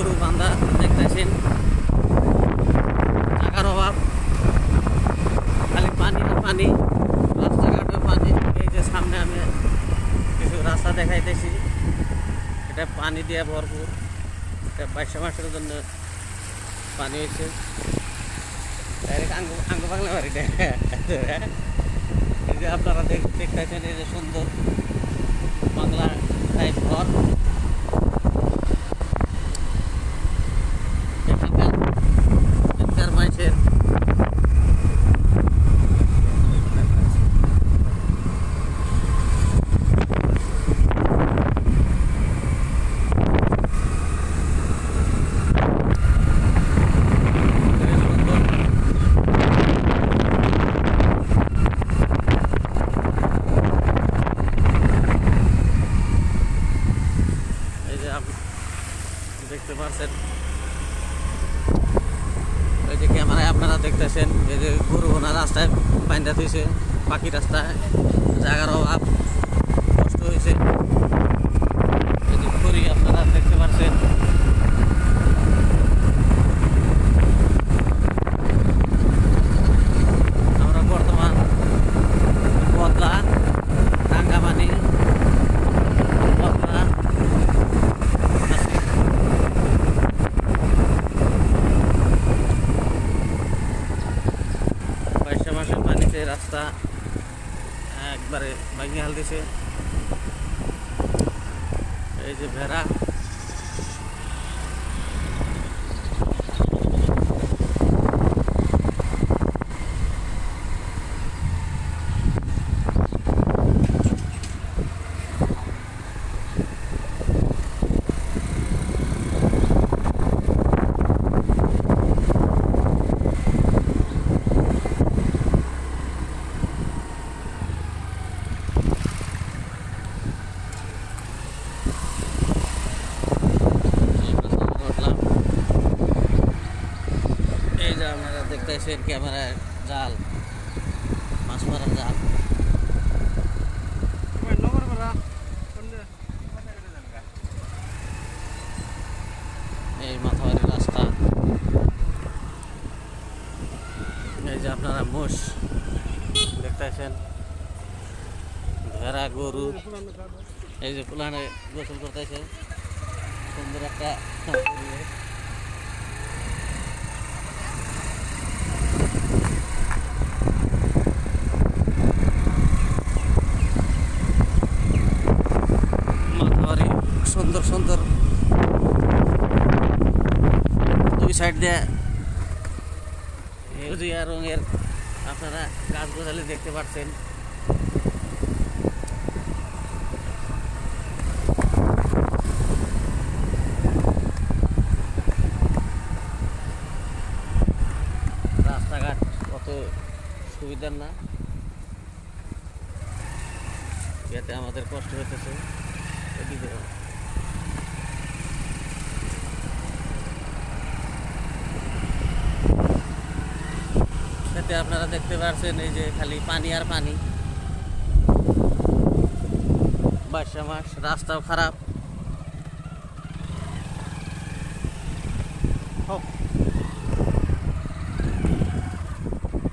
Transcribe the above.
গরু বান্ধা দেখতেছেন, টাকার অভাব, খালি পানি আর পানি, রাস্তাঘাটে পানি। এই যে সামনে আমি কিছু রাস্তা দেখাইতেছি, এটা পানি দিয়ে ভরপুর। এটা 22 মাসের জন্য পানি হয়েছে ডাইরেক্ট আঙ্গ বাংলা বাড়িটা। এই যে আপনারা দেখতেছেন, এই যে সুন্দর বাংলা টাইপ ঘর। এখানকার মানুষের দেখতে পাচ্ছেন, এই যে ক্যামেরায় আপনারা দেখতেছেন, এই যে গরু বোনা রাস্তায় বাইন্দা থইছে, পাখি রাস্তায় জায়গার অভাব, কষ্ট হয়েছে। এই যে খড়ি আপনারা দেখতে পাচ্ছেন। আমরা বর্তমান বদলা, রাঙ্গামাটি, বদলা আছি। 22 মাসের পানিতে রাস্তা একবারে ভাঙিয়ে হাল দিছে। এই যে ভেড়া, এই যে আপনারা দেখতেছেন ক্যামেরায় জাল, মাছ মারার জাল। এই মাথাবাড়ি রাস্তা। এই যে আপনারা মোষ দেখতেছেন, ভেড়া, গরু। এই যে পুলানে গোসল করতেছে, সুন্দর একটা পরিবেশ। মাথাবাড়ি সুন্দর সুন্দর, দুই সাইড দিয়ে হলদিয়া রঙের আপনারা গাছ গোছালি দেখতে পাচ্ছেন। রাস্তাঘাট অত সুবিধার না, এতে আমাদের কষ্ট হইতেছে। এদিকে এতে আপনারা দেখতে পাচ্ছেন, এই যে খালি পানি আর পানি। 22 মাস, রাস্তাও খারাপ।